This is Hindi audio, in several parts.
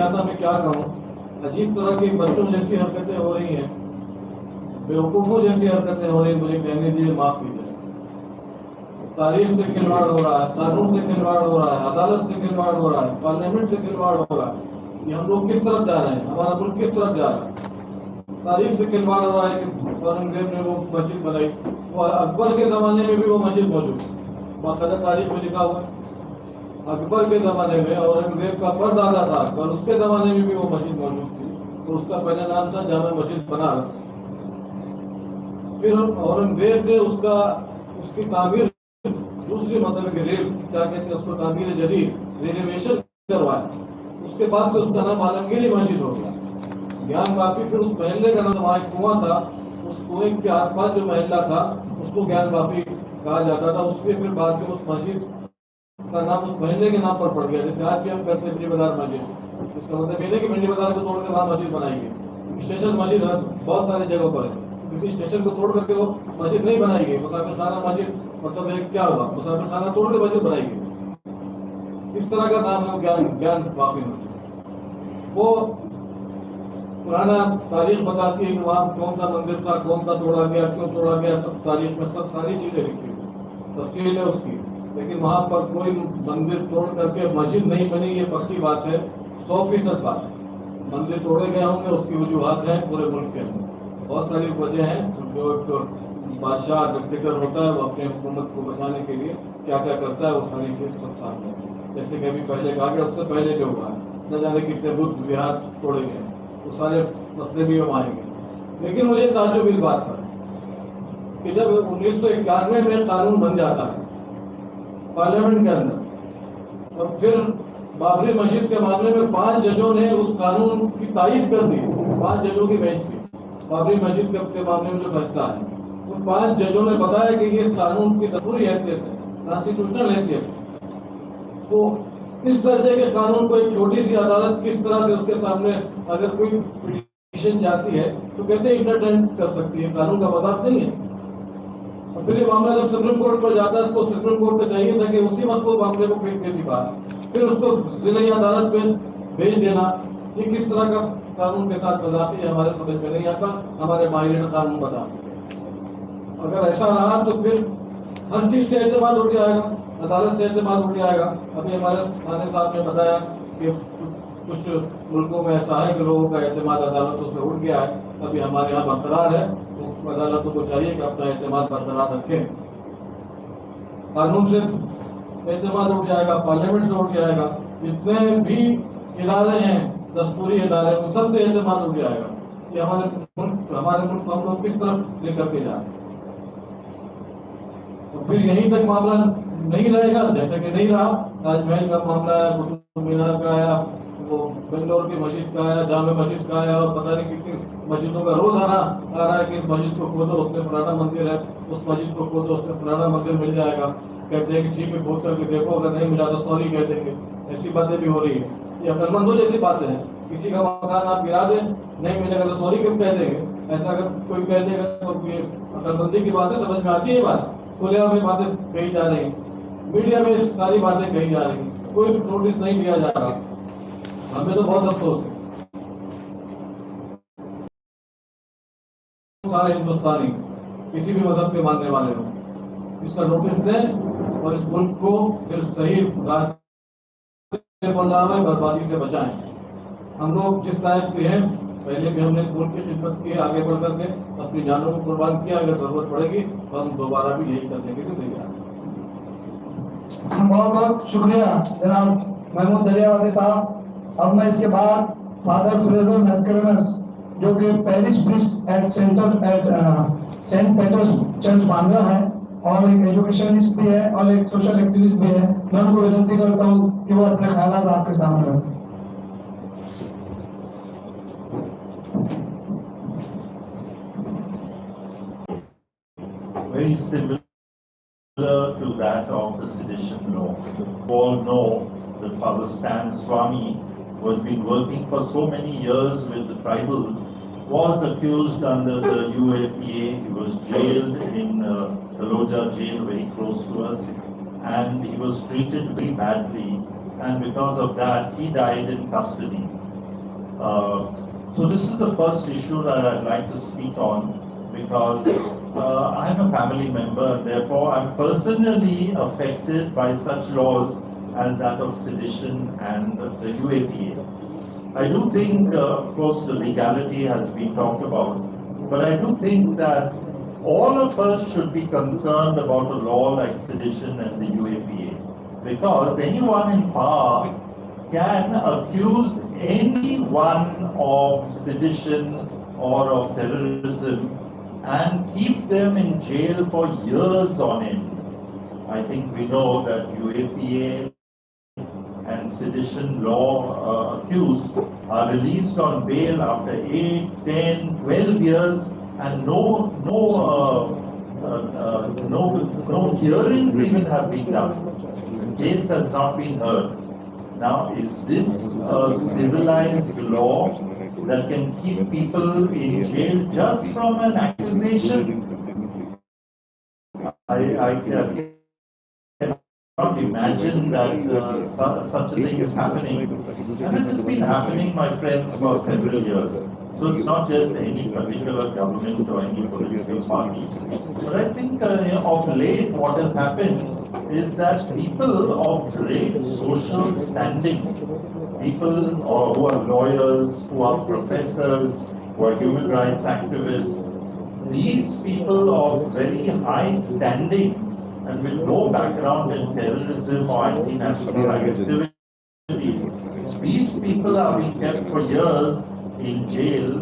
लिहाजा मैं क्या कहूँ, अजीब तरह की बच्चों जैसी हरकतें हो रही हैं, बेवकूफ़ों जैसी हरकतें हो रही हैं, मुझे कहने दीजिए, माफ़ कीजिए। तारीख से खिलवाड़ हो रहा है, कानून से खिलवाड़ हो रहा है, अदालत से खिलवाड़ हो रहा है, पार्लियामेंट से खिलवाड़ हो रहा है। ये हम लोग किस तरफ जा रहे हैं, हमारा मुल्क किस तरफ जा रहा है। तारीख से खिलवाड़ हो रहा है कि औरंगजेब ने वो मस्जिद बनाई, वो अकबर के ज़माने में भी वो मस्जिद मौजूद है, बाकायदा तारीख में लिखा हुआ है। अकबर के ज़माने में औरंगजेब का परदादा था, और उसके ज़माने में भी वो मस्जिद मौजूद थी, तो उसका पहला नाम था जामा मस्जिद बनारस। फिर औरंगजेब ने उसकी तामीर दूसरी मतलब कि रेल क्या कहते हैं उसको, तामीर जदीद रेनोवेशन करवाया, उसके बाद से उसका नाम आलमगीरी मस्जिद हो गया। ज्ञान वापी, फिर उस महल्ले का नाम, वहाँ एक कुआं था, उस कुएं के आसपास जो महल्ला था उसको ज्ञान वापी कहा जाता था। उसके फिर बाद में उस मस्जिद का नाम उस महल्ले के नाम पर पड़ गया। जैसे आज भी हम कहते हैं मंडी बाजार मस्जिद, इसका मतलब ये नहीं कि मंडी बाजार को तोड़ कर वहाँ मस्जिद बनाएंगे। स्टेशन मस्जिद है बहुत सारी जगहों पर है, किसी स्टेशन को तोड़ करके वो मस्जिद नहीं बनाएंगे। मुसाफिर खाना मस्जिद मतलब एक क्या हुआ, मुसाफिर खाना तोड़ के मस्जिद बनाएंगे। इस तरह का नाम है ज्ञान वापी मस्जिद। वो पुराना तारीख बताती है कि वहाँ कौन सा मंदिर था, कौन सा तोड़ा गया, क्यों तोड़ा गया, सब तारीख में सब सारी चीजें लिखी हुई, तफसील है उसकी। लेकिन वहाँ पर कोई मंदिर तोड़ करके मस्जिद नहीं बनी, ये पक्की बात है, 100% बात है। मंदिर तोड़े गए होंगे, उसकी वजूहात हैं पूरे मुल्क के अंदर, बहुत सारी वजह हैं। जो बादशाह डिक्टेटर होता है वो अपने हुकूमत को बचाने के लिए क्या क्या करता है, वो सारी चीज सब सामने है। जैसे कि अभी पहले कहा गया, उससे पहले जो हुआ है, न जाने कितने बुद्ध विहार तोड़े गए, वो सारे मसले भी हम आएंगे। लेकिन मुझे ताज्जुब इस बात पर कि जब 1991 में कानून बन जाता है पार्लियामेंट के अंदर, और फिर बाबरी मस्जिद के मामले में 5 जजों ने उस कानून की तायीद कर दी, 5 जजों की बेंच थी, बाबरी मस्जिद के मामले में जो फैसला है, उन 5 जजों ने बताया कि ये कानून की जरूरी हैसियत है, कॉन्स्टिट्यूशनल हैसियत है। तो इस दर्जे के कानून को एक छोटी सी अदालत किस तरह से उसके सामने अगर कोई पिटीशन जाती है तो कैसे इंटरटेन कर सकती है, कानून का मजाक नहीं है। और फिर ये मामला जब सुप्रीम कोर्ट पर जाता है तो सुप्रीम कोर्ट को चाहिए था कि उसी वक्त वो मामले को फेंक देती बात, फिर उसको जिला अदालत में भेज देना। ये किस तरह का कानून के साथ बजाती है, हमारे समझ में नहीं आता, हमारे माहिर कानून बताते हैं। अगर ऐसा रहा तो फिर हर चीज से एतमाद उठ जाएगा, अदालत से एतमाद उठ जाएगा। अभी हमारे थाने साहब ने बताया कि कुछ मुल्कों में ऐसा है कि लोगों का एतमाद अदालतों से उठ गया है, अभी हमारे यहाँ बरकरार है, तो अदालतों को चाहिए कि अपना एतमाद बरकरार रखें। कानून से एतमाद उठ जाएगा, पार्लियामेंट से उठ जाएगा, जितने भी इदारे हैं दस्तूरी इदारे, उन सब से एतमाद उठ जाएगा कि हमारे मुल्क को हम लोग किस तरफ लेकर के जाए। तो फिर यहीं तक मामला नहीं रहेगा, जैसे कि नहीं रहा। ताजमहल का मामला है, कुतुब मीनार का आया, वो बेंगलोर की मस्जिद का आया, जामे मस्जिद का आया, और पता नहीं कितनी मस्जिदों का रोज आना आ रहा है कि इस मस्जिद को खोदो उसमें फलाना मंदिर है, उस मस्जिद को खोदो उसमें फलाना मंदिर मिल जाएगा। कहते हैं कि ठीक है खोद करके देखो, अगर नहीं मिला तो सॉरी कह देंगे। ऐसी बातें भी हो रही है, ये अकलमंदों जैसी बातें हैं। किसी का मकान आप गिरा दें, नहीं मिलेगा तो सॉरी क्यों कह देंगे, ऐसा अगर कोई कह देगा तो ये अकलमंदी की बातें समझ में आती है। बात खुले में बातें कही जा रही, मीडिया में सारी बातें कही जा रही, कोई नोटिस नहीं लिया जा रहा। हमें तो बहुत अफसोस है। सारे हिंदुस्तानी किसी भी मजहब के मानने वाले लोग इसका नोटिस दें और इस मुल्क को फिर सही रास्ते पर लाएं, बर्बादी से बचाएं। हम लोग जिस लायक के हैं, पहले भी हमने इस मुल्क की खिदमत की, आगे बढ़ करके अपनी जानों को कुर्बान किया, अगर जरूरत पड़ेगी तो हम दोबारा भी यही कर देंगे। तो तैयार। बहुत बहुत शुक्रिया जनाब महमूद दरियावादी साहब। अब मैं इसके बाद फादर फ्रेजर मैस्करेनस, जो कि Paris priest eight Saint पेटर्स church Bandra है और एक एजुकेशनिस्ट भी है और एक सोशल एक्टिविस्ट भी है, मैं उनको विनती करता हूँ कि वो अपने ख्यालात आपके सामने रखें। Very similar to that of the sedition law. You all know that Father Stan Swami, who has been working for so many years with the tribals, was accused under the UAPA. He was jailed in the Loja jail very close to us, and he was treated very badly, and because of that he died in custody. So this is the first issue that I'd like to speak on because I'm a family member and therefore I'm personally affected by such laws as that of sedition and the UAPA. I do think, of course, the legality has been talked about, but I do think that all of us should be concerned about a law like sedition and the UAPA because anyone in power can accuse anyone of sedition or of terrorism and keep them in jail for years on end. I think we know that UAPA and sedition law accused are released on bail after 8, 10, 12 years and no hearings even have been done. The case has not been heard. Now, is this a civilized law that can keep people in jail just from an accusation? I cannot imagine that such a thing is happening. And it has been happening, my friends, for several years. So it's not just any particular government or any political party. But I think of late what has happened is that people of great social standing, people who are lawyers, who are professors, who are human rights activists, these people of very high standing and with no background in terrorism or anti-national activities, these people are being kept for years in jail,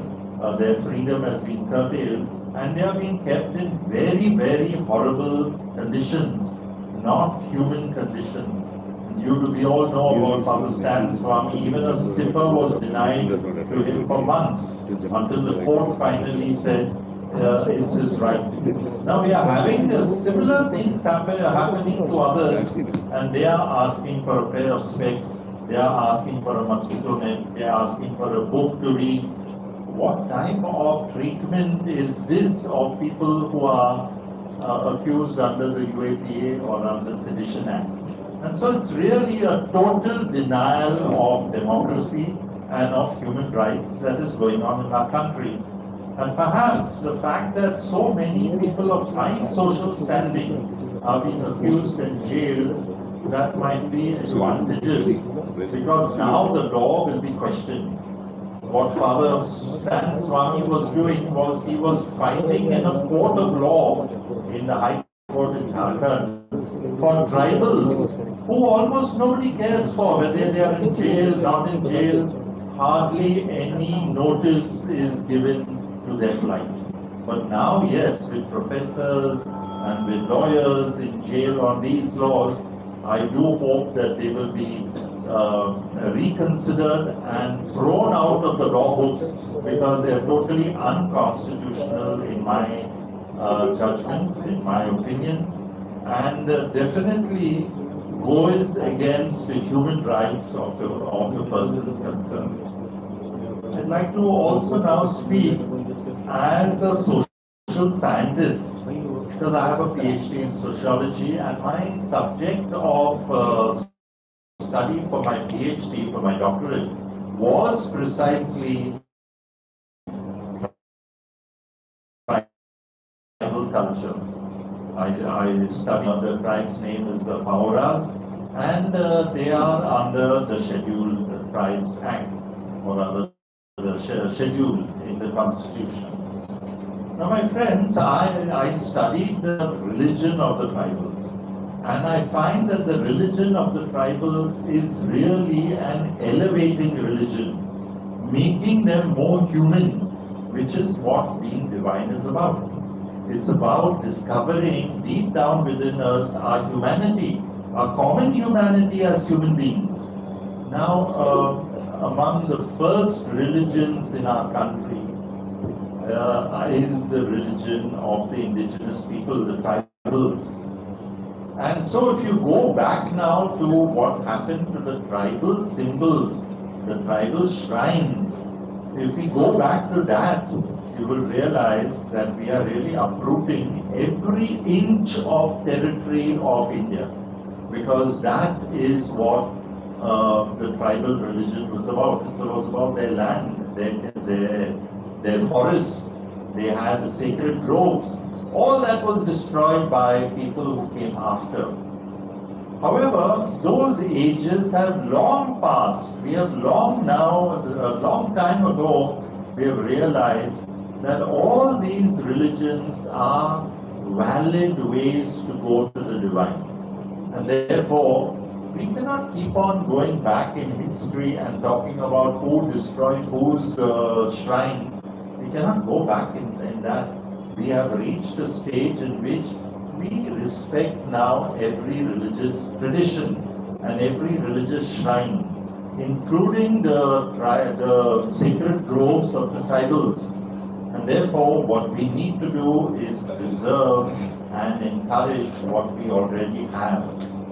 their freedom has been curtailed, and they are being kept in very, very horrible conditions, not human conditions. We all know about Father Stan Swami. Even a sipper was denied to him for months until the court finally said it's his right. Now we are having similar things happening to others, and they are asking for a pair of specs, they are asking for a mosquito net, they are asking for a book to read. What type of treatment is this of people who are accused under the UAPA or under Sedition Act? And so it's really a total denial of democracy and of human rights that is going on in our country. And perhaps the fact that so many people of high social standing are being accused and jailed, that might be advantageous, because now the law will be questioned. What Father Stan Swami was doing was he was fighting in a court of law in the High Court in Jharkhand for tribals who almost nobody cares for, whether they are in jail, not in jail. Hardly any notice is given to their plight. But now, yes, with professors and with lawyers in jail on these laws, I do hope that they will be reconsidered and thrown out of the law books because they are totally unconstitutional in my judgment, in my opinion, and definitely goes against the human rights of the persons concerned. I'd like to also now speak as a social scientist, because I have a PhD in sociology, and my subject of study for my PhD, for my doctorate, was precisely tribal culture. I studied, the tribe's name is the Pauras, and they are under the Scheduled Tribes Act, or rather the schedule in the Constitution. Now, my friends, I studied the religion of the tribals, and I find that the religion of the tribals is really an elevating religion, making them more human, which is what being divine is about. It's about discovering deep down within us our humanity, our common humanity as human beings. Now, among the first religions in our country is the religion of the indigenous people, the tribals. And so if you go back now to what happened to the tribal symbols, the tribal shrines, if we go back to that, you will realize that we are really uprooting every inch of territory of India, because that is what the tribal religion was about. It was about their land, their forests. They had the sacred groves. All that was destroyed by people who came after. However, those ages have long passed. We have long now, a long time ago, we have realized that all these religions are valid ways to go to the divine. And therefore, we cannot keep on going back in history and talking about who destroyed whose shrine. We cannot go back in that. We have reached a stage in which we respect now every religious tradition and every religious shrine, including the sacred groves of the tribals. And therefore, what we need to do is preserve and encourage what we already have,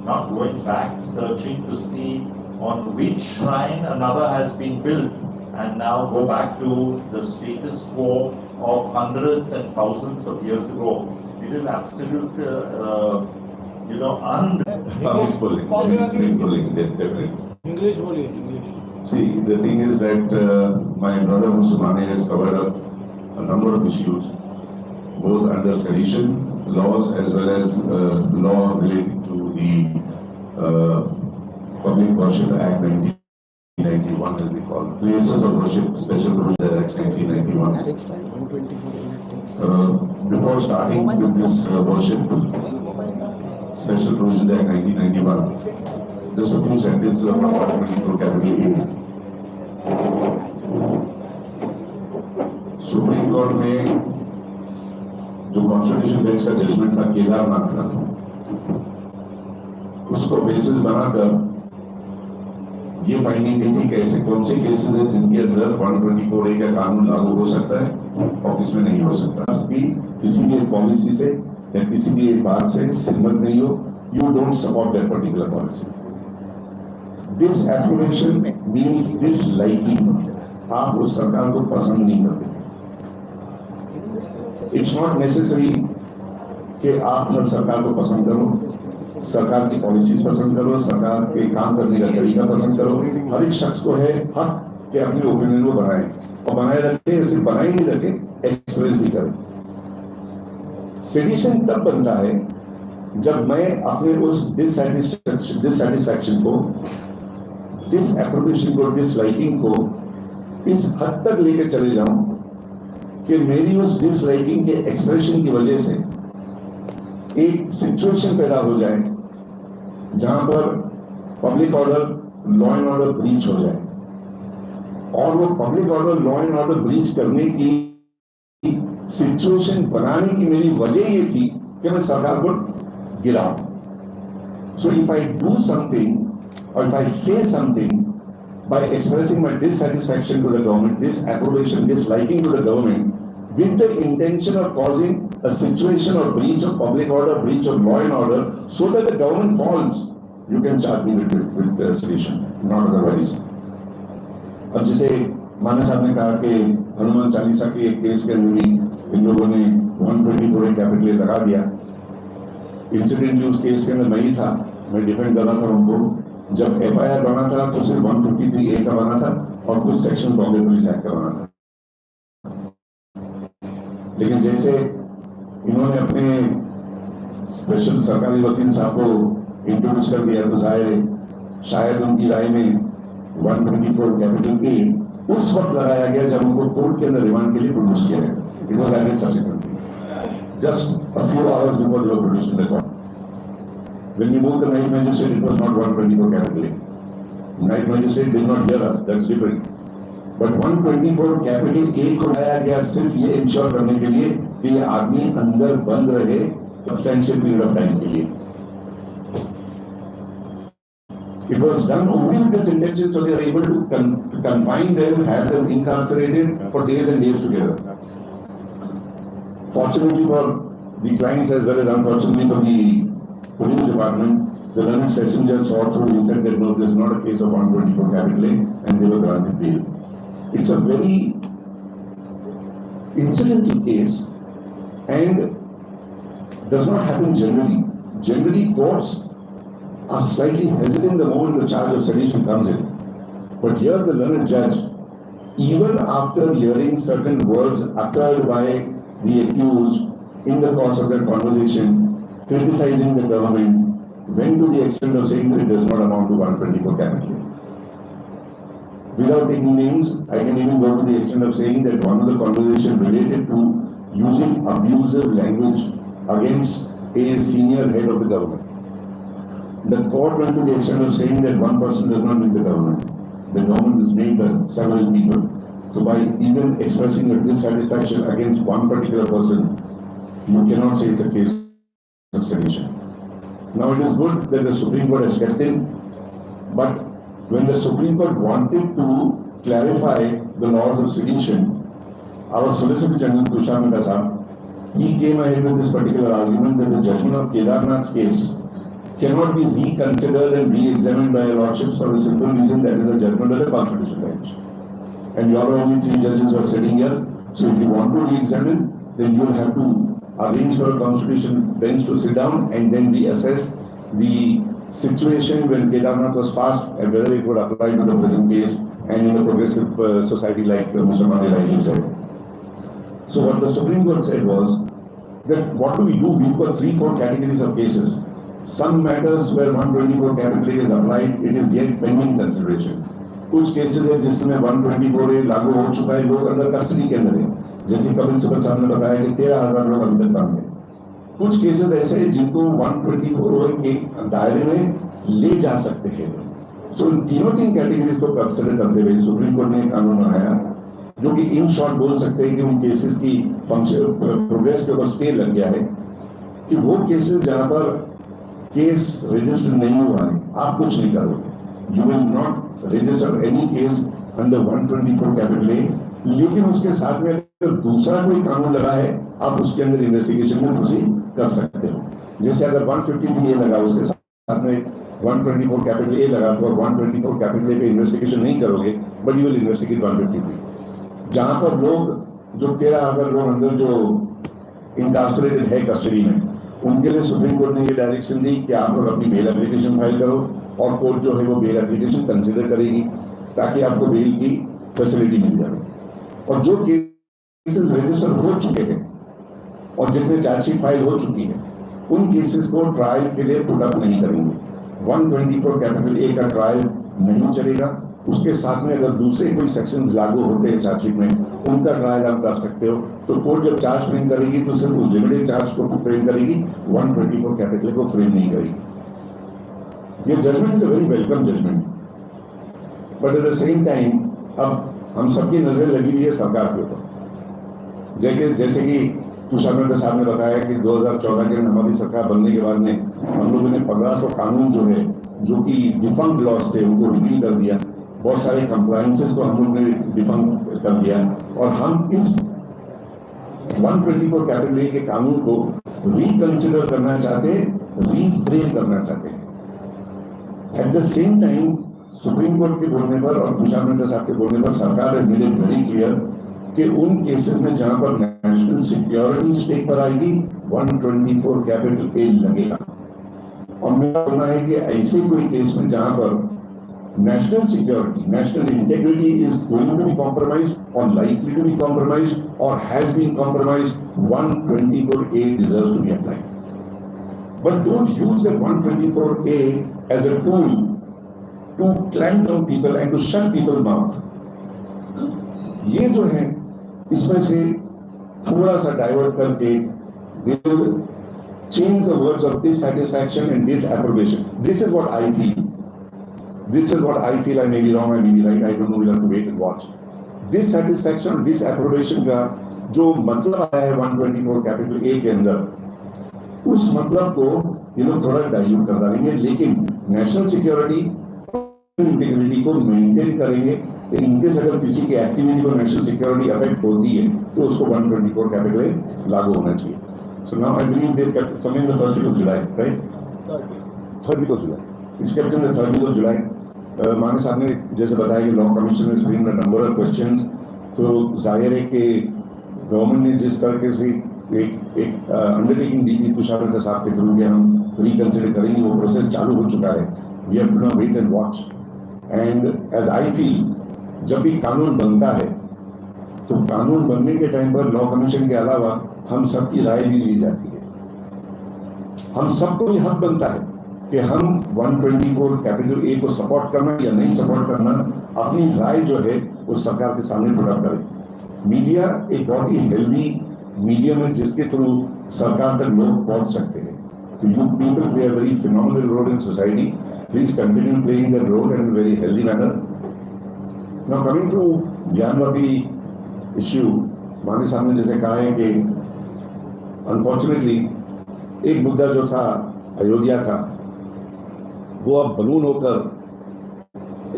not going back searching to see on which shrine another has been built and now go back to the status quo of hundreds and thousands of years ago. It is absolute, English bullying, definitely. English बोलिए, English. See, the thing is that my brother Musumani has covered up a number of issues, both under sedition laws as well as law relating to the Public Worship Act 1991, as we call it. Places of worship, Special Provision Act 1991. Before starting with this worship, Special Provision Act 1991, just a few sentences about what capital A. Supreme court में जो कॉन्स्टिट्यूशन बेंच का जजमेंट था केदारनाथ का, उसको बेसिस बनाकर ये फाइंडिंग देखी कि ऐसे कौन से केसेस हैं जिनके अंदर 124A का कानून लागू हो सकता है और किसमें नहीं हो सकता। कि किसी भी एक पॉलिसी से या किसी भी एक बात से सहमत नहीं हो, you don't support that particular policy. Disapprobation means disliking, आप उस सरकार को पसंद नहीं करते। इट्स नॉट नेसेसरी कि आप हर सरकार को पसंद करो, सरकार की पॉलिसीज पसंद करो, सरकार के काम करने का तरीका पसंद करो। हर एक शख्स को है हक कि अपने ओपिनियन को बनाए और बनाए रखे, सिर्फ बनाए नहीं रखे, एक्सप्रेस भी करें। सेडिशन तब बनता है जब मैं अपने उस डिससैटिस्फैक्शन को, डिसएप्रोवेशन को, डिसलाइकिंग को इस हद तक लेकर चले जाऊं कि मेरी उस डिसलाइकिंग के एक्सप्रेशन की वजह से एक सिचुएशन पैदा हो जाए जहां पर public order, law and order breach हो जाए, और वो public order, law and order breach करने की सिचुएशन बनाने की मेरी वजह ये थी कि मैं सरकार को गिराऊं। So if I do something और if I say something by expressing my dissatisfaction to the government, disapprobation, disliking to the government, with the intention of causing a situation or breach of public order, breach of law and order, so that the government falls, you can charge me with sedition, not otherwise. अब जैसे माना साहब ने कहा कि हनुमान चालीसा के एक केस के अंदर भी इन लोगों ने 124A कैपिटल लगा दिया। इंसिडेंटली उस केस के अंदर मैं ही था, मैं डिफेंड कर रहा था उनको। जब FIR बना था तो सिर्फ 153A का बना था और कुछ सेक्शन बॉम्बे पुलिस एक्ट का बना था। लेकिन जैसे इन्होंने अपने स्पेशल सरकारी वकील साहब को इंट्रोड्यूस कर दिया तो शायद उनकी राय में 124 कैपिटल A उस वक्त लगाया गया जब उनको कोर्ट के अंदर रिमांड के लिए प्रोड्यूस किया गया। It was added subsequently, just a few hours before they were produced in the court. When we moved the night magistrate, it was not 124 capital A. Night magistrate did not hear us, that's different. But 124 capital A को लाया गया सिर्फ ये इंश्योर करने के लिए कि ये आदमी अंदर बंद रहे substantial period of time के लिए। It was done only with this intention, so they are able to confine them, have them incarcerated for days and days together. Fortunately for the clients as well as unfortunately for the police department, the learned session just saw through. He said that no, this is not a case of 124 capital A, and they were granted bail. It's a very incidental case and does not happen generally. Generally, courts are slightly hesitant the moment the charge of sedition comes in. But here the learned judge, even after hearing certain words uttered by the accused in the course of their conversation, criticizing the government, went to the extent of saying that it does not amount to 124 capital. Without taking names, I can even go to the extent of saying that one of the conversations related to using abusive language against a senior head of the government. The court went to the extent of saying that one person does not make the government. The government is made by several people. So by even expressing a dissatisfaction against one particular person, you cannot say it's a case of sedition. Now it is good that the Supreme Court has stepped in, but when the Supreme Court wanted to clarify the laws of sedition, our Solicitor General Tushar Mehta Sahab, he came ahead with this particular argument that the judgment of Kedarnath's case cannot be reconsidered and re-examined by your lordships for the simple reason that is a judgment of the constitutional bench. And you are only 3 judges who are sitting here, so if you want to re-examine, then you will have to arrange for a constitutional bench to sit down and then reassess the situation when Kedarnath was passed and whether it would apply to the present case and in a progressive society like Mr. Mandela said. So what the Supreme Court said was that what do? We've got 3-4 categories of cases. Some matters where 124 capital A is applied, it is yet pending consideration. कुछ केसेस है जिसमें 124A लागू हो चुका है, लोग अंदर कस्टडी के अंदर है, जैसे कपिल सिब्बल साहब ने बताया कि 13,000 लोग अभी तक बंद हैं। कुछ केसेस ऐसे हैं जिनको 124A के दायरे में ले जा सकते हैं। तो इन तीन कैटेगरीज को कंसिडर करते हुए सुप्रीम कोर्ट ने एक कानून बनाया जो कि इन शॉर्ट बोल सकते हैं कि उन केसेस की फंक्शन प्रोग्रेस के ऊपर स्टे लग गया है कि वो केसेस जहां पर केस रजिस्टर नहीं हुआ है, आप कुछ नहीं करोगे, you will not register any case under 124 capital A, लेकिन उसके साथ में अगर दूसरा कोई कानून लगा है आप उसके अंदर इन्वेस्टिगेशन में प्रोसीड कर सकते हो। जैसे अगर 153A लगा उसके साथ में 124 कैपिटल ए लगा तो 124 कैपिटल ए पे इन्वेस्टिगेशन नहीं करोगे, बट यू विल इन्वेस्टिगेट 153। जहां पर लोग जो 13,000 लोग अंदर जो इंकार्सरेटेड है कस्टडी में, उनके लिए सुप्रीम कोर्ट ने ये डायरेक्शन दी कि आप लोग अपनी बेल एप्लीकेशन फाइल करो और कोर्ट जो है वो बेल एप्लीकेशन कंसिडर करेगी ताकि आपको बेल की फैसिलिटी मिल जाए। और जो केसेस रजिस्टर हो चुके हैं और जितने चार्जशीट फाइल हो चुकी है उन केसेस को ट्रायल के लिए पुट अप नहीं करेंगे। 124 कैपिटल ए का ट्रायल नहीं चलेगा। उसके साथ में अगर दूसरे कोई सेक्शंस लागू होते हैं चार्जशीट में उनका ट्रायल आप कर सकते हो। तो कोर्ट जब चार्ज फ्रेम करेगी तो सिर्फ उस लिमिटेड चार्ज को फ्रेम करेगी, 124 कैपिटल को फ्रेम नहीं करेगी। ये judgment is a very welcome judgment, but at the same time अब हम सबकी नजर लगी हुई है सरकार के ऊपर। जैसे कि तुषार मेहता साहब ने बताया कि 2014 के हमारी सरकार बनने के बाद में हम लोगों ने 1500 कानून जो है जो कि डिफंक्ट लॉस थे उनको रिवील कर दिया, बहुत सारे कंप्लायंसेस को हम लोग ने डिफंक्ट कर दिया और हम इस 124 कैपिटल ए के कानून को रिकंसिडर करना चाहते हैं, रीफ्रेम करना चाहते हैं। Eight the same time supreme court के बोलने पर और तुषार मेहता साहब के बोलने पर सरकार ने मेड इट वेरी क्लियर कि उन केसेस में जहां पर नेशनल सिक्योरिटी स्टेक पर आएगी 124 कैपिटल ए लगेगा। और मेरा बोलना है कि ऐसे कोई केस में जहां पर national security, national integrity is going to be compromised or likely to be compromised or has been compromised, 124A deserves to be applied. But don't use that 124A as a tool to clamp down people and to shut people's mouth. ये जो है इसमें से थोड़ा सा डाइवर्ट करके they will change the words of dissatisfaction and disapprobation. This is what I feel. This is what I feel. I may be wrong, I may be right. I don't know. We'll have to wait and watch. Dissatisfaction, disapprobation का जो मतलब आया है 124 कैपिटल ए के अंदर, उस मतलब को ये लोग थोड़ा डाइल्यूट कर डालेंगे, लेकिन नेशनल सिक्योरिटी इंटीग्रिटी को मेंटेन करेंगे। तो इनकेस अगर किसी की एक्टिविटी को नेशनल सिक्योरिटी अफेक्ट होती है तो उसको 124 कैपिटल ए लागू होना चाहिए। So now I believe they've kept something the first week of July, right? Third week of July. It's kept in the third week of July. माने साहब ने जैसे बताया कि लॉ कमीशन ने स्क्रीन में नंबर ऑफ क्वेश्चंस, तो जाहिर है कि गवर्नमेंट ने जिस तरह से एक अंडरटेकिंग दी थी तुषार मेहता साहब के थ्रू कि हम रिकंसिडर करेंगे, वो प्रोसेस चालू हो चुका है। We have to wait and watch. And as I feel, जब भी कानून बनता है तो कानून बनने के टाइम पर लॉ कमीशन के अलावा हम सबकी राय भी ली जाती है। हम सबको ये हक बनता है कि हम 124 कैपिटल ए को सपोर्ट करना या नहीं सपोर्ट करना, अपनी राय जो है वो सरकार के सामने पुट अप करें। मीडिया एक बहुत ही हेल्दी मीडियम है जिसके थ्रू सरकार तक लोग पहुंच सकते हैं। तो you people play a very phenomenal role in society. Please continue playing that role in a very healthy manner. Now coming to Gyanvapi issue, Mani साहब ने जैसे कहा है कि अनफॉर्चुनेटली एक मुद्दा जो था अयोध्या का, वो अब बलून होकर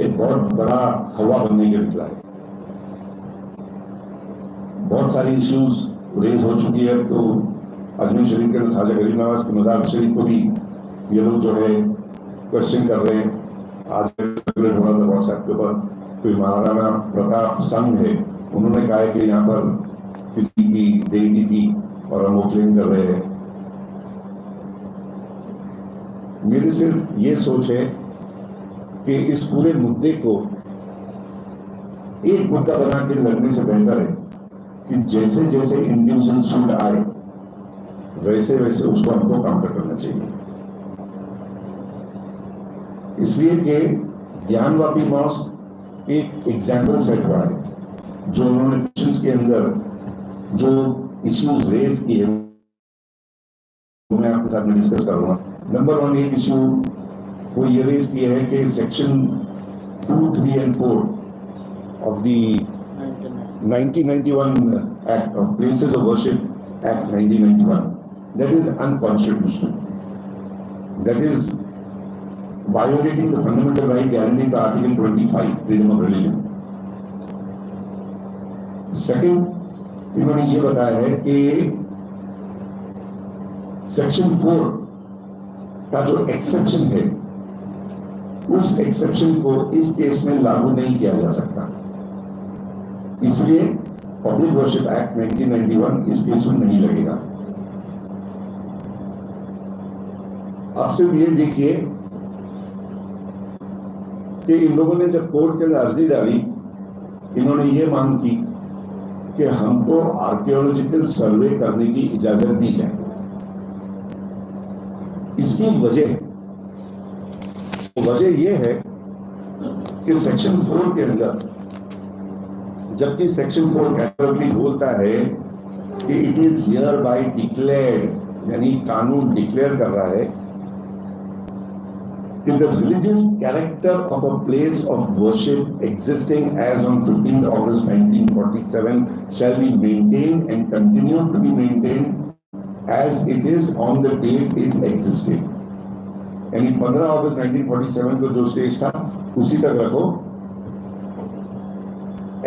एक बहुत बड़ा हवा बनने के निकला है। बहुत सारी इश्यूज रेज हो चुकी है। तो अजमेर शरीफ के ख्वाजा गरीब नवाज के मज़ार शरीफ को भी ये लोग जो है क्वेश्चन कर रहे हैं। आज सर्कुलेट हो रहा था व्हाट्सएप के ऊपर, कोई महाराणा प्रताप संघ है, उन्होंने कहा है कि यहाँ पर किसी की देवी थी और हम वो क्लेम कर रहे हैं। मेरी सिर्फ ये सोच है कि इस पूरे मुद्दे को एक मुद्दा बना के लड़ने से बेहतर है कि जैसे जैसे इंडिविजुअल सूट आए वैसे वैसे उसको हमको काउंटर करना चाहिए। इसलिए कि ज्ञानवापी मॉस्क एक एग्जाम्पल सेट हुआ है, जो उन्होंने क्वेश्चंस के अंदर जो इश्यूज रेज किए मैं आपके साथ में डिस्कस करूंगा। नंबर 1 एक इश्यू वो ये रेज किया है कि section 2, 3 and 4 of the 1991 Act of Places of Worship Act 1991, that is unconstitutional. That is violating the fundamental right guaranteed by Article 25, freedom of religion. Second, इन्होंने ये बताया है कि सेक्शन 4 का जो एक्सेप्शन है, उस एक्सेप्शन को इस केस में लागू नहीं किया जा सकता। इसलिए पब्लिक वर्शिप एक्ट 1991 इस केस में नहीं लगेगा। अब सिर्फ ये देखिए कि इन लोगों ने जब कोर्ट के अंदर अर्जी डाली, इन्होंने ये मांग की कि हमको आर्कियोलॉजिकल सर्वे करने की इजाजत दी जाए। इसकी वजह यह है कि सेक्शन 4 के अंदर, जबकि सेक्शन 4 कैटेगरी बोलता है कि it is here bye declared, यानी कानून डिक्लेयर कर रहा है कि the religious character of a place of worship existing as on 15th August 1947 shall be maintained and continue to be maintained as it is on the date it existed. यानी 15 अगस्त 1947 को जो स्टेज था उसी तक रखो,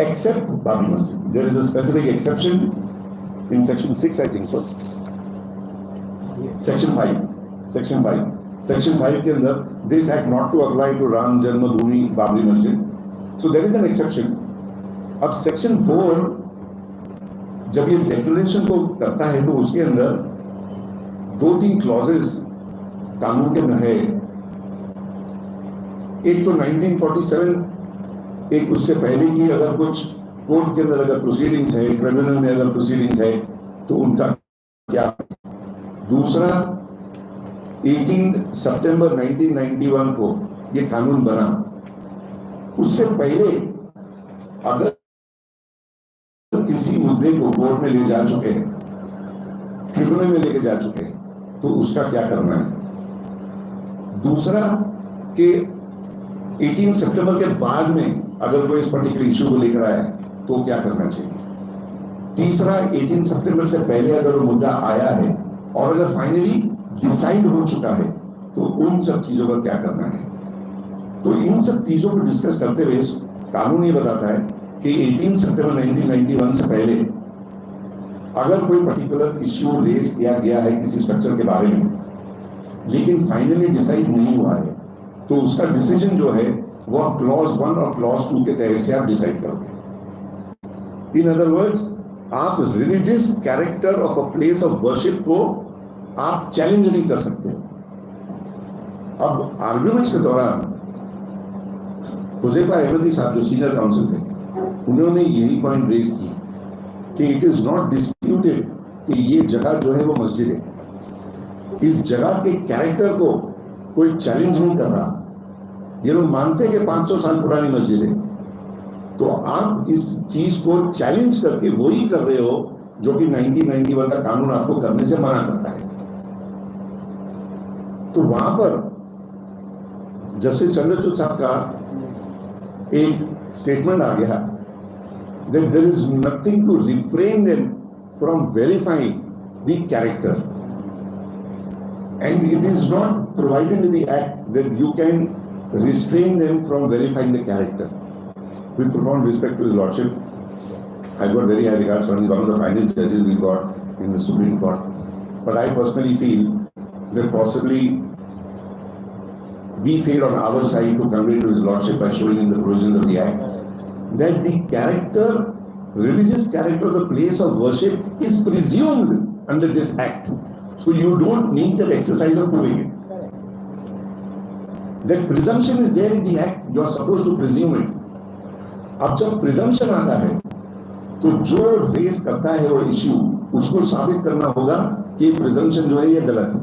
except बाबरी मस्जिद. There is a specific exception in section 6, I think so. Section 5. Section 5 के अंदर this act not to apply to Ram जन्मभूमि बाबरी मस्जिद. So there is an exception. अब section 4 जब ये declaration को करता है तो उसके अंदर 2-3 clauses कानून के अंदर है. एक तो 1947, एक उससे पहले की अगर कुछ कोर्ट के अंदर अगर प्रोसीडिंग्स है, क्रिमिनल में अगर प्रोसीडिंग्स है तो उनका क्या. दूसरा 18 सितंबर 1991 को ये कानून बना, उससे पहले अगर किसी मुद्दे को कोर्ट में ले जा चुके हैं, ट्रिब्यूनल में लेके जा चुके हैं, तो उसका क्या करना है. दूसरा कि 18 सितंबर के बाद में अगर कोई इस पर्टिकुलर इश्यू को लेकर आया तो क्या करना चाहिए. तीसरा 18 सितंबर से पहले अगर वो मुद्दा आया है और अगर फाइनली डिसाइड हो चुका है तो उन सब चीजों का क्या करना है. तो इन सब चीजों को डिस्कस करते हुए कानून ये बताता है कि 18 सितंबर 1991 से पहले अगर कोई पर्टिकुलर इश्यू रेज किया गया है किसी स्ट्रक्चर के बारे में, लेकिन फाइनली डिसाइड नहीं हुआ है, तो उसका डिसीजन जो है वो आप क्लॉज 1 और क्लॉज 2 के तहत से आप डिसाइड करोगे. इन अदर वर्ड्स, आप religious character of a place of worship को आप चैलेंज नहीं कर सकते। अब आर्ग्यूमेंट्स के दौरान हुज़ैफा अहमदी साहब जो सीनियर काउंसिल थे, उन्होंने यही पॉइंट रेज की कि इट इज नॉट डिस्प्यूटेड कि ये जगह जो है वो मस्जिद है, इस जगह के कैरेक्टर को कोई चैलेंज नहीं कर रहा। ये लोग मानते हैं कि 500 साल पुरानी मस्जिद है, तो आप इस चीज को चैलेंज करके वही कर रहे हो जो कि 1991 का कानून आपको करने से मना करता है। तो वहां पर जस्टिस चंद्रचूड़ साहब का एक स्टेटमेंट आ गया that there is nothing to refrain them from verifying the character, and it is not provided in the act that you can restrain them from verifying the character. With profound respect to His Lordship, I got very high regards for him, one of the finest judges we got in the Supreme Court. But I personally feel that possibly we failed on our side to convey to His Lordship by showing in the provisions of the Act that the character, religious character of the place of worship is presumed under this Act. So you don't need that exercise of proving it. That presumption is there in the Act. You are supposed to presume it. अब जब प्रिजम्पशन आता है तो जो रेस करता है वो इश्यू, उसको साबित करना होगा कि प्रिजम्पशन जो है ये गलत है,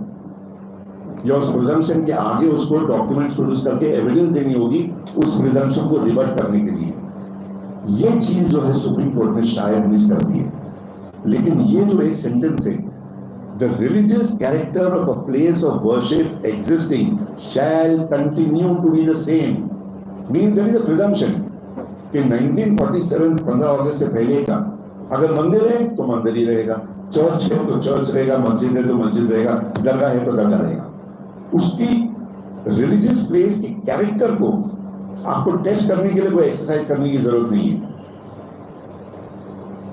या उस प्रिजम्पशन के आगे उसको डॉक्यूमेंट्स प्रोड्यूस करके एविडेंस देनी होगी उस प्रिजम्पशन को रिवर्ट करने के लिए। ये चीज जो है सुप्रीम कोर्ट ने शायद मिस कर दी है। लेकिन ये जो एक सेंटेंस है, the religious character of a place of worship existing shall continue to be the same, means there is a presumption कि 1947 15 अगस्त से पहले का अगर मंदिर है तो मंदिर ही रहेगा, चर्च है तो चर्च रहेगा, मस्जिद है तो मस्जिद रहेगा, दरगाह है तो दरगाह रहेगा। उसकी रिलीजियस प्लेस की कैरेक्टर को आपको टेस्ट करने के लिए कोई एक्सरसाइज करने की जरूरत नहीं है।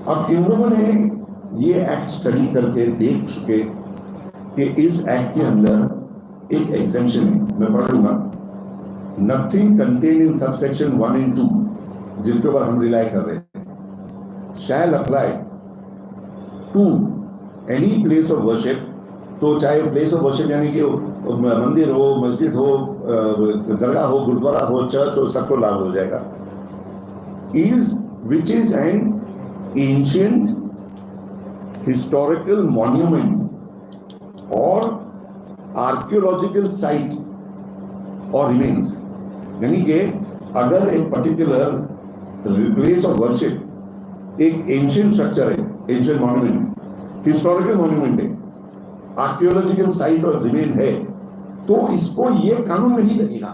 अब इन लोगों ने ये एक्ट स्टडी करके देख चुके कि इस एक्ट के अंदर एक एग्जेम्पशन है, मैं पढ़ लूंगा। Nothing contain in subsection 1 and 2 जिसके ऊपर हम रिलाई कर रहे हैं, shall apply to any place of worship. तो चाहे प्लेस ऑफ वर्शिप यानी कि मंदिर हो, मस्जिद हो, दरगाह हो, गुरुद्वारा हो, चर्च हो, सबको लागू हो जाएगा। Is which is an ancient historical monument और आर्कियोलॉजिकल साइट और रिमेन्स, यानी कि अगर एक पर्टिकुलर प्लेस ऑफ वर्शिप एक एंशिएंट स्ट्रक्चर है, एंशिएंट मॉन्यूमेंट, हिस्टोरिकल मॉन्यूमेंट है, आर्कियोलॉजिकल साइट और रिमेन है, तो इसको ये कानून नहीं लगेगा,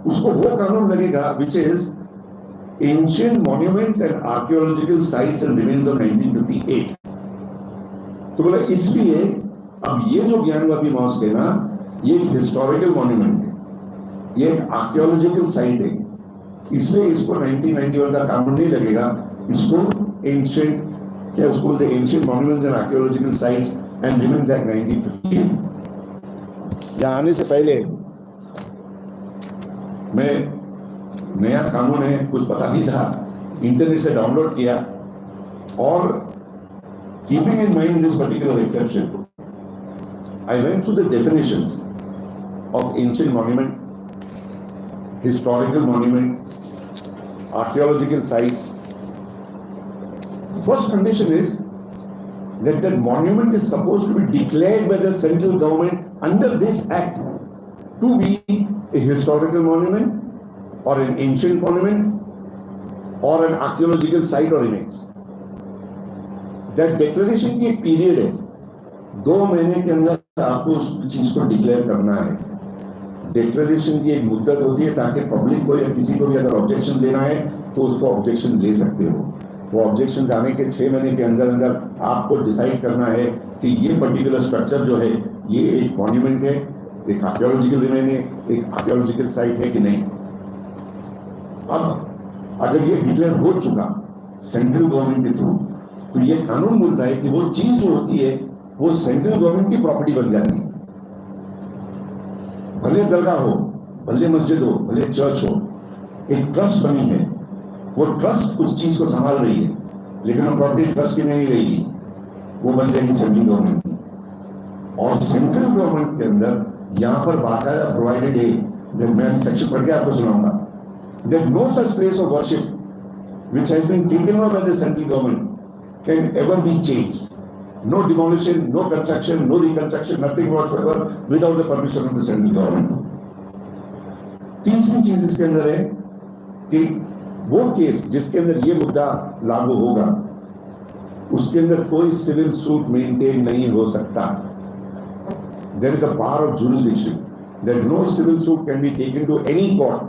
उसको वो कानून लगेगा which is ancient monuments and archaeological sites and remains of 1958। तो बोला इसलिए अब ये जो ज्ञानवापी मॉस्क है ना, ये एक हिस्टोरिकल मॉन्यूमेंट है, ये एक आर्कियोलॉजिकल साइट है, इसलिए इसको 1991 का कानून नहीं लगेगा, इसको एंशिएंट, क्या उसको बोलते हैं, ancient monuments and archaeological sites and remains act 1958। यहाँ आने से पहले मैं, नया कानून है, कुछ पता नहीं था, इंटरनेट से डाउनलोड किया और keeping in mind this particular exception, I went through the definitions of ancient monument, historical monument, archaeological sites. First condition is that that monument is supposed to be declared by the central government under this act to be a historical monument or an ancient monument or an archaeological site or remains. That declaration की एक पीरियड है, 2 महीने के अंदर आपको उस चीज को डिक्लेयर करना है। डिक्लेरेशन की एक मुद्दत होती है ताकि पब्लिक को या किसी को भी अगर ऑब्जेक्शन देना है तो उसको ऑब्जेक्शन दे सकते हो। वो ऑब्जेक्शन आने के 6 महीने के अंदर अंदर आपको डिसाइड करना है कि ये पर्टिकुलर स्ट्रक्चर जो है ये एक मॉन्यूमेंट है, एक आर्कियोलॉजिकल रिमेन है, एक आर्कियोलॉजिकल साइट है कि नहीं। अब अगर ये डिक्लेयर हो चुका सेंट्रल गवर्नमेंट के थ्रू, तो ये कानून बोलता है कि वो चीज जो होती है वो सेंट्रल गवर्नमेंट की प्रॉपर्टी बन जाती है। भले दरगाह हो, भले मस्जिद हो, भले चर्च हो, एक ट्रस्ट बनी है, वो ट्रस्ट उस चीज को संभाल रही है, लेकिन वो प्रॉपर्टी ट्रस्ट की नहीं रहेगी, वो बन जाएगी सेंट्रल गवर्नमेंट की। और सेंट्रल गवर्नमेंट के अंदर यहाँ पर बाकायदा प्रोवाइडेड है, मैं अभी सेक्शन पढ़ के आपको सुनाऊंगा, that no such place of worship which has been taken over by the central government can ever be changed. No demolition, no construction, no reconstruction, nothing whatsoever without the permission of the central government. तीसरी चीज इसके अंदर है कि वो केस जिसके अंदर ये मुद्दा लागू होगा उसके अंदर कोई सिविल सूट मेंटेन नहीं हो सकता. There is a bar of jurisdiction that no civil suit can be taken to any court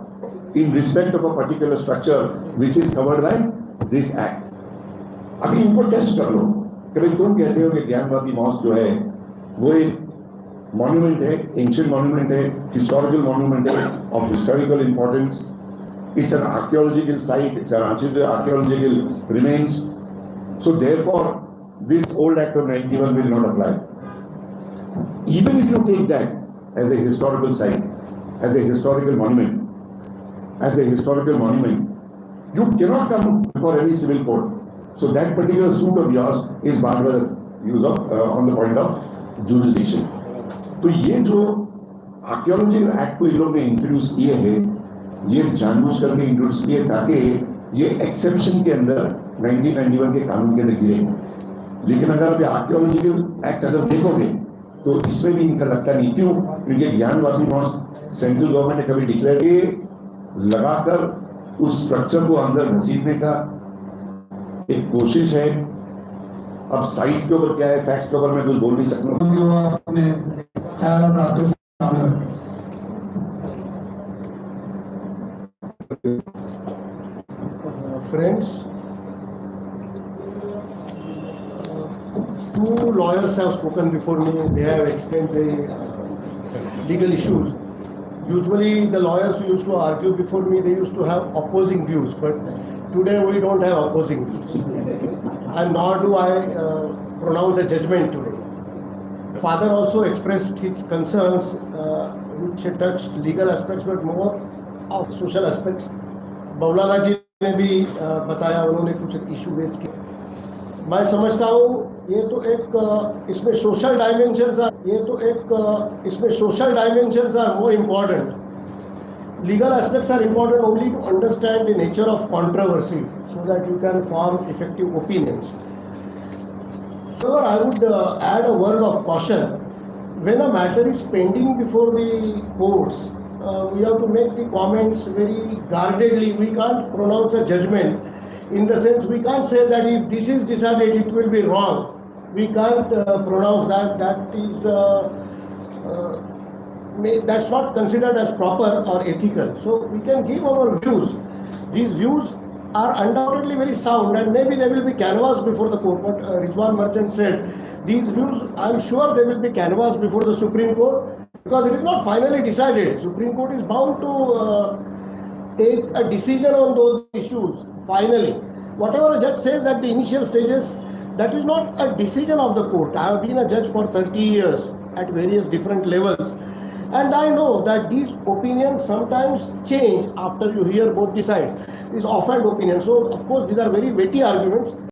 in respect of a particular structure which is covered by this act. अभी इनको टेस्ट कर लो कि भाई तुम कहते हो कि ज्ञानवापी मॉस्क जो है वो एक मॉन्यूमेंट है, एंशिएंट मॉन्यूमेंट है, हिस्टोरिकल मॉन्यूमेंट है of historical importance, it's an archaeological site, it's an archaeological remains, so therefore this old act of 91 will not apply. Even if you take that as a historical site, as a historical monument, you cannot come before any civil court. So that particular suit of yours is barred by the use of on the point of jurisdiction. तो ये जो आर्कियोलॉजिकल एक्ट को इन लोग ने इंट्रोड्यूस किए हैं, ये जानबूझ करके इंट्रोड्यूस किए ताकि ये एक्सेप्शन के अंदर 1991 के कानून के अंदर गिरे. लेकिन अगर आप आर्कियोलॉजिकल एक्ट अगर देखोगे तो इसमें भी इनका लगता नहीं. क्यों? क्योंकि ज्ञानवापी मॉस्क सेंट्रल गवर्नमेंट ने कभी डिक्लेयर किए लगाकर उस स्ट्रक्चर को अंदर घसीटने का एक कोशिश है. अब साइट के ऊपर क्या है, फैक्ट्स के ऊपर मैं कुछ बोल नहीं सकता. Friends, two lawyers have spoken before me. They have explained the legal issues. Usually the lawyers who used to argue before me, they used to have opposing views, but today we don't have opposing views. And nor do I pronounce a judgment today. Father also expressed his concerns which touched legal aspects but more of social aspects. मौलाना जी ने भी बताया, उन्होंने कुछ इशू रेज किए. मैं समझता हूँ ये तो एक इसमें social dimensions are more important. Legal aspects are important only to understand the nature of controversy so that you can form effective opinions. However, I would add a word of caution. When a matter is pending before the courts, we have to make the comments very guardedly. We can't pronounce a judgment. In the sense, we can't say that if this is decided, it will be wrong. We can't pronounce that. That is that's not considered as proper or ethical. So we can give our views. These views are undoubtedly very sound, and maybe they will be canvassed before the court. What Rizwan Merchant said, these views, I'm sure they will be canvassed before the Supreme Court, because it is not finally decided. Supreme Court is bound to take a decision on those issues finally. Whatever the judge says at the initial stages, that is not a decision of the court. I have been a judge for 30 years at various different levels. And I know that these opinions sometimes change after you hear both the sides. These offhand opinions. So, of course, these are very weighty arguments.